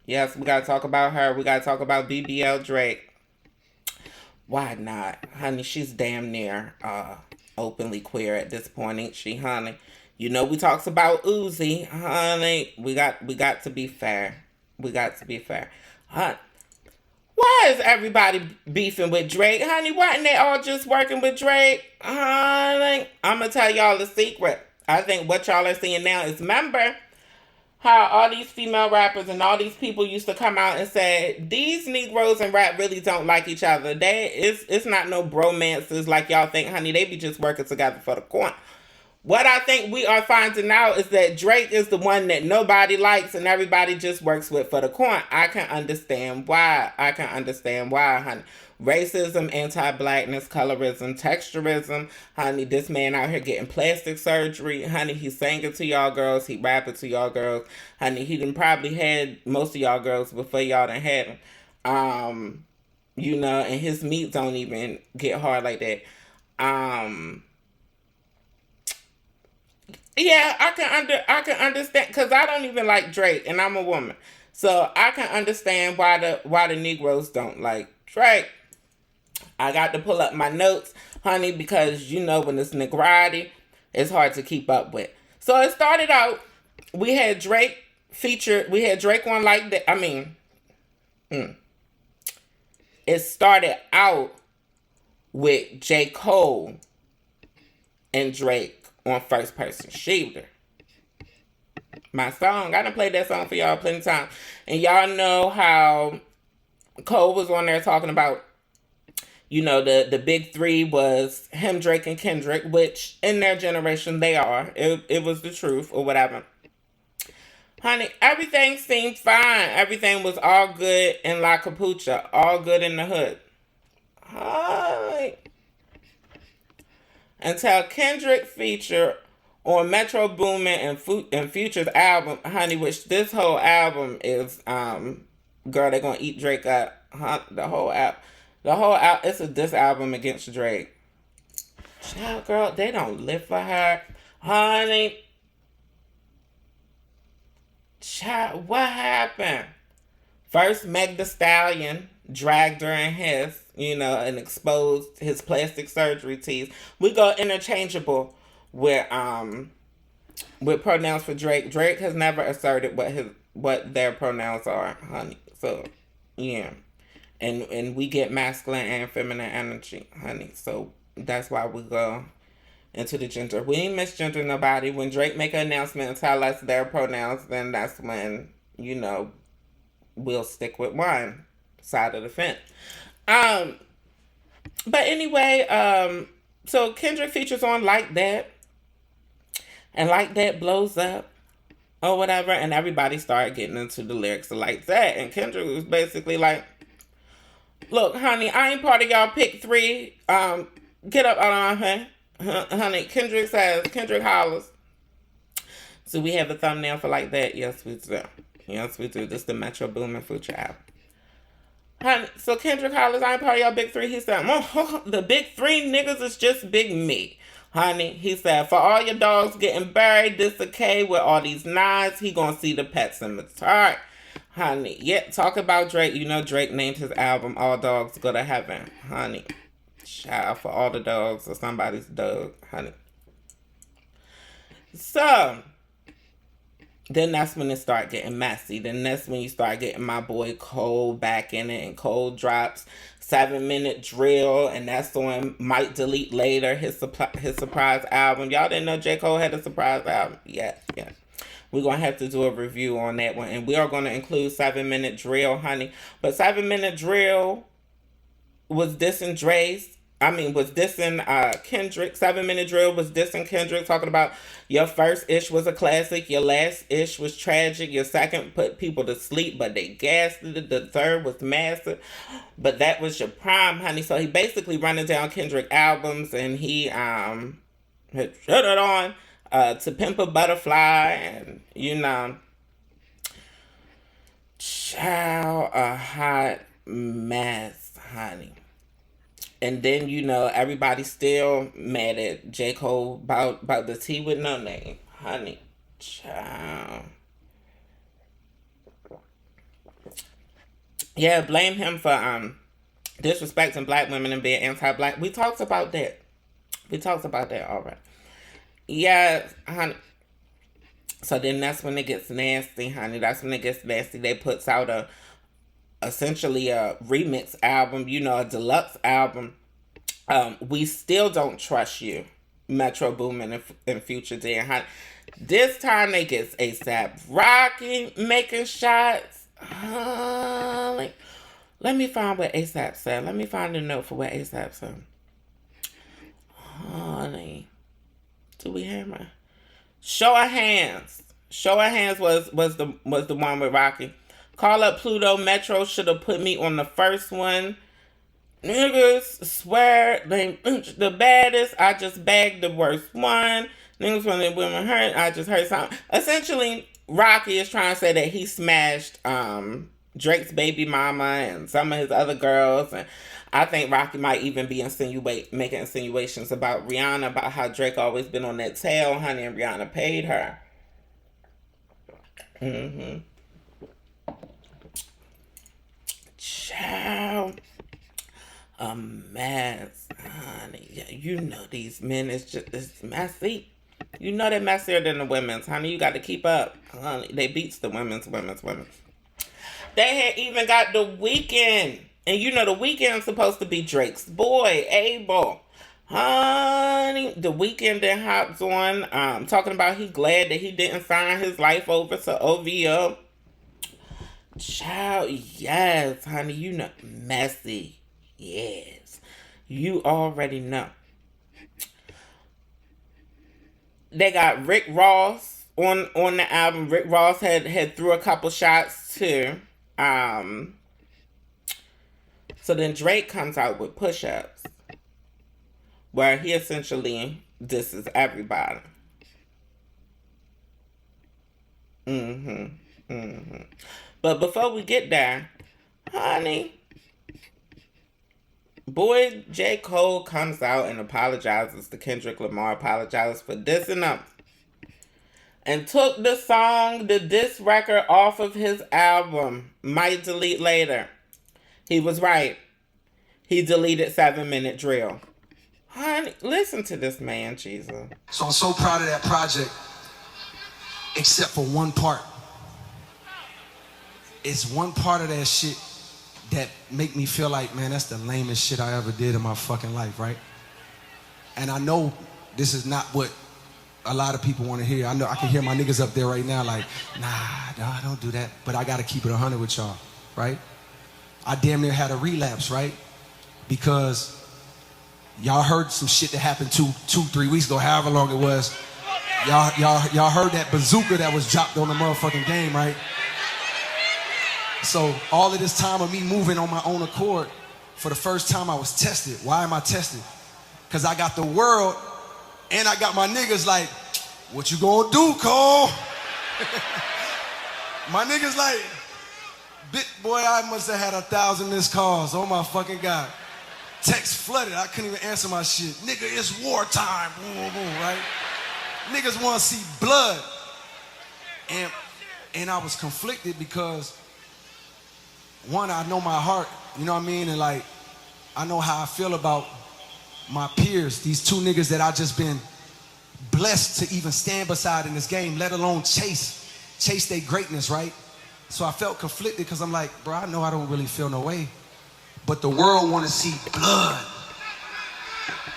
Yes, we gotta talk about her. We gotta talk about BBL Drake. Why not? Honey, she's damn near openly queer at this point, ain't she, honey? You know we talks about Uzi, honey. We got to be fair. We got to be fair. Huh? Why is everybody beefing with Drake? Honey, why ain't they all just working with Drake? Honey, I'm gonna tell y'all the secret. I think what y'all are seeing now is, remember how all these female rappers and all these people used to come out and say these Negroes and rap really don't like each other. It's not no bromances like y'all think, honey. They be just working together for the coin. What I think we are finding out is that Drake is the one that nobody likes and everybody just works with for the coin. I can understand why. I can understand why, honey. Racism, anti-blackness, colorism, texturism. Honey, this man out here getting plastic surgery. Honey, he's singing to y'all girls. He rapping to y'all girls. Honey, he done probably had most of y'all girls before y'all done had him. And his meat don't even get hard like that. Yeah, I can understand because I don't even like Drake, and I'm a woman, so I can understand why the Negroes don't like Drake. I got to pull up my notes, honey, because when it's Negrati, it's hard to keep up with. So it started out, we had Drake featured, we had Drake on like that. I mean, it started out with J. Cole and Drake on first person shooter. My song, I done played that song for y'all plenty of times. And y'all know how Cole was on there talking about, the big three was him, Drake, and Kendrick, which in their generation they are. It was the truth or whatever. Honey, everything seemed fine. Everything was all good in La Capucha, all good in the hood. Honey. Until Kendrick featured on Metro Boomin and Future's album, honey, which this whole album is, girl, they gonna eat Drake up. Huh? The whole album, it's a diss album against Drake. Child, girl, they don't live for her. Honey, child, what happened? First, Meg the Stallion dragged her in his, and exposed his plastic surgery teeth. We go interchangeable with pronouns for Drake. Drake has never asserted what their pronouns are, honey. So, yeah. And we get masculine and feminine energy, honey. So that's why we go into the gender. We ain't misgender nobody. When Drake make an announcement and tell us their pronouns, then that's when, we'll stick with one side of the fence. Um, but anyway, so Kendrick features on Like That, and Like That blows up or whatever, and everybody started getting into the lyrics of Like That, and Kendrick was basically like, look, honey, I ain't part of y'all pick three. Get up on her. Honey, Kendrick hollers. So we have a thumbnail for Like That. Yes, we do. Yes, we do. This is the Metro Boomin Future album. Honey, so Kendrick hollers, I ain't part of y'all big three. He said, the big three niggas is just big me. Honey, he said, for all your dogs getting buried, this okay with all these knives, he gonna see the pet cemetery. Honey, yeah, talk about Drake. Drake named his album All Dogs Go to Heaven. Honey, child, for all the dogs or somebody's dog. Honey. So, then that's when it start getting messy. Then that's when you start getting my boy Cole back in it, and Cole drops 7-minute drill, and that's on Might Delete Later, his surprise album. Y'all didn't know J. Cole had a surprise album? Yes. We're going to have to do a review on that one, and we are going to include 7-minute drill, honey. But 7-minute drill was dissing Kendrick. 7-minute drill was dissing Kendrick, talking about your first ish was a classic, your last ish was tragic, your second put people to sleep, but they gassed it, the third was massive, but that was your prime, honey. So he basically running down Kendrick albums, and he had shut it on To Pimp a Butterfly, and child, a hot mess, honey. And then everybody's still mad at J. Cole about the tea with no name, honey. Child. Yeah, blame him for disrespecting black women and being anti-black. We talked about that. We talked about that already. Yeah, honey. So then that's when it gets nasty, honey. That's when it gets nasty. They puts out a essentially a remix album, you know, a deluxe album. We still don't trust you, Metro Boomin and Future D. And honey, this time they get ASAP Rocky making shots. Like, let me find what ASAP said. Let me find a note for what ASAP said. Honey, do we have my show of hands? Show of hands was the one with Rocky. Call up Pluto. Metro should have put me on the first one. Niggas swear they the baddest. I just bagged the worst one. Niggas when the women hurt. I just heard something. Essentially, Rocky is trying to say that he smashed Drake's baby mama and some of his other girls, and I think Rocky might even be making insinuations about Rihanna, about how Drake always been on that tail, honey, and Rihanna paid her. Mm-hmm. Child. A mess, honey. Yeah, you know these men is just it's messy. You know they're messier than the women's, honey. You got to keep up, honey. They beats the women's. They had even got The Weeknd, and you know The Weeknd's supposed to be Drake's boy, Abel. Honey, The Weeknd then hops on, talking about he glad that he didn't sign his life over to OVO. Child, yes, honey, you know, messy. Yes, you already know. They got Rick Ross on the album. Rick Ross had threw a couple shots too. So then Drake comes out with Push-Ups, where he essentially disses everybody. But before we get there, honey, boy J. Cole comes out and apologizes to Kendrick Lamar, apologizes for dissing him, and took the diss record off of his album. Might delete later. He was right. He deleted 7 Minute Drill. Honey, listen to this man, Jesus. So I'm so proud of that project, except for one part. It's one part of that shit that make me feel like, man, that's the lamest shit I ever did in my fucking life, right? And I know this is not what a lot of people want to hear. I know I can hear my niggas up there right now like, nah, don't do that. But I got to keep it 100 with y'all, right? I damn near had a relapse, right? Because y'all heard some shit that happened 3 weeks ago, however long it was. Y'all heard that bazooka that was dropped on the motherfucking game, right? So all of this time of me moving on my own accord, for the first time I was tested. Why am I tested? Because I got the world and I got my niggas like, what you gonna do, Cole? My niggas like, boy, I must have had 1,000 missed calls. Oh my fucking God. Text flooded, I couldn't even answer my shit. Nigga, it's wartime, boom, boom, boom, right? Niggas wanna see blood. And I was conflicted because one, I know my heart, you know what I mean? And like, I know how I feel about my peers, these two niggas that I just been blessed to even stand beside in this game, let alone chase their greatness, right? So I felt conflicted because I'm like, bro, I know I don't really feel no way, but the world want to see blood.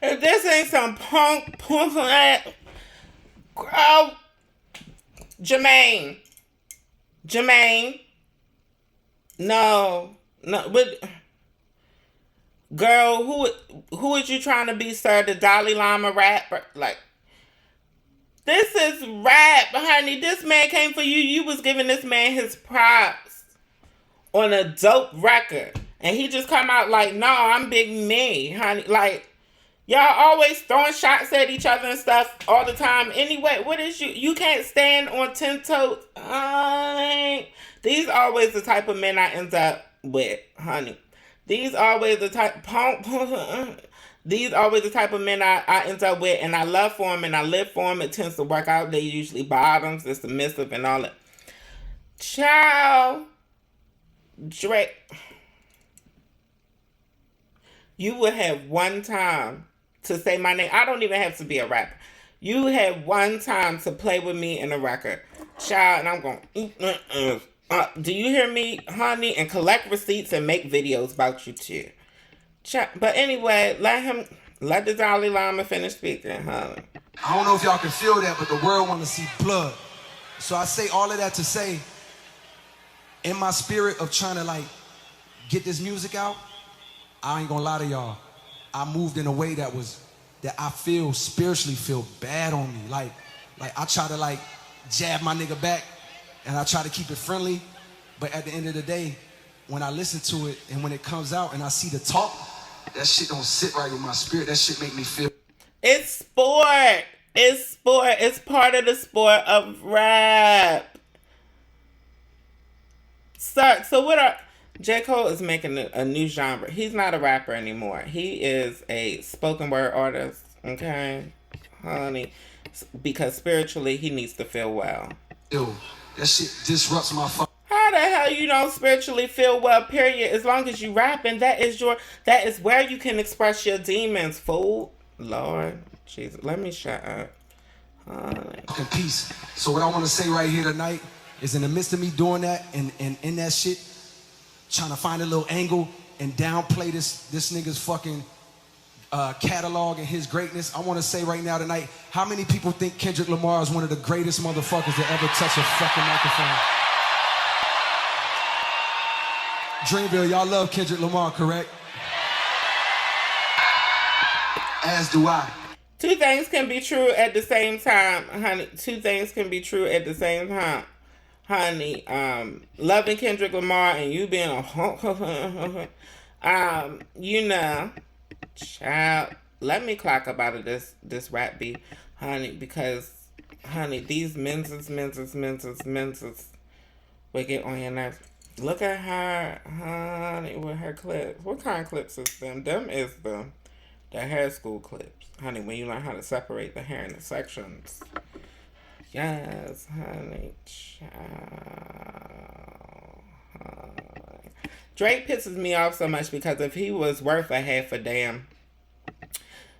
If this ain't some punk, girl, Jermaine, no, but girl, who is you trying to be, sir? The Dalai Lama rapper? Like, this is rap, honey. This man came for you. You was giving this man his props on a dope record, and he just come out like, no, I'm Big Me, honey. Like, y'all always throwing shots at each other and stuff all the time. Anyway, what is you can't stand on 10 toes. These always the type of men I end up with, honey. These always the type These always the type of men I end up with, and I love for them and I live for them. It tends to work out. They usually bottoms, they're submissive and all that. Child, Drake, you would have one time to say my name. I don't even have to be a rapper. You had one time to play with me in a record, child, and I'm going. Do you hear me, honey? And collect receipts and make videos about you too. But anyway, let the Dalai Lama finish speaking, honey. I don't know if y'all can feel that, but the world want to see blood. So I say all of that to say, in my spirit of trying to like get this music out, I ain't gonna lie to y'all, I moved in a way that I feel spiritually feel bad on me. Like I try to like jab my nigga back and I try to keep it friendly, but at the end of the day, when I listen to it and when it comes out and I see the talk, that shit don't sit right with my spirit. That shit make me feel. It's sport. It's sport. It's part of the sport of rap. So what are... J. Cole is making a new genre. He's not a rapper anymore. He is a spoken word artist, okay? Honey. Because spiritually, he needs to feel well. Ew, that shit disrupts my How the hell you don't spiritually feel well, period? As long as you rapping, that is where you can express your demons, fool. Lord Jesus, let me shut up. Fucking peace. So what I want to say right here tonight is in the midst of me doing that and in that shit, trying to find a little angle and downplay this nigga's fucking catalog and his greatness, I want to say right now tonight, how many people think Kendrick Lamar is one of the greatest motherfuckers to ever touch a fucking microphone? Dreamville, y'all love Kendrick Lamar, correct? As do I. Two things can be true at the same time, honey. Two things can be true at the same time, honey. Loving Kendrick Lamar and you being a you know, child. Let me clock up out of this rap beat, honey, because honey, these menses will get on your nerves. Look at her, honey, with her clips. What kind of clips is them? Them is the hair school clips, honey, when you learn how to separate the hair into sections. Yes, honey. Drake pisses me off so much because if he was worth a half a damn,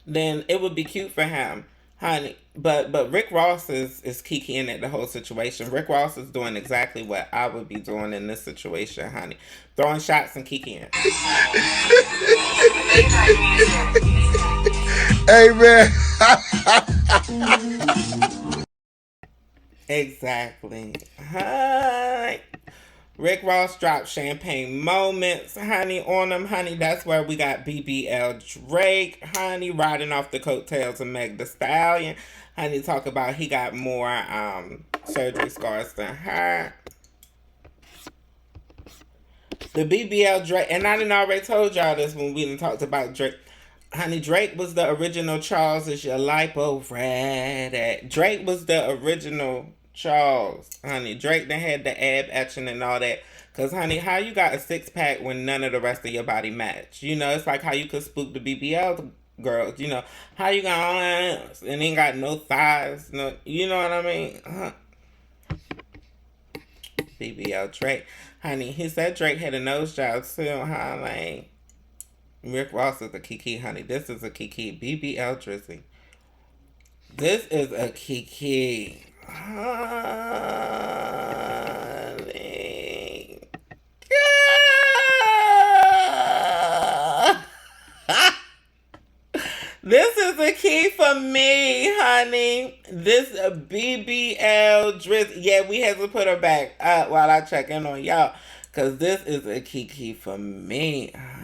then it would be cute for him, honey. But Rick Ross is kikiing at the whole situation. Rick Ross is doing exactly what I would be doing in this situation, honey. Throwing shots and kikiing. Hey, man. Exactly. Hi. Rick Ross dropped Champagne Moments, honey, on him, honey. That's where we got BBL Drake, honey, riding off the coattails of Meg Thee Stallion. Honey, talk about he got more surgery scars than her. The BBL Drake, and I done already told y'all this when we done talked about Drake. Honey, Drake was the original Charles. Is your lipo ready? Drake was the original Charles. Honey, Drake done had the ab action and all that. Because, honey, how you got a six-pack when none of the rest of your body match? You know, it's like how you could spook the BBL girls. You know, how you got all that and ain't got no thighs. No, you know what I mean? BBL Drake. Honey, he said Drake had a nose job too, honey. Rick Ross is a kiki, honey. This is a kiki. BBL Drizzy. This is a kiki. Honey. This is a key for me, honey. This BBL Drizzy. Yeah, we have to put her back while I check in on y'all. Because this is a key for me, honey.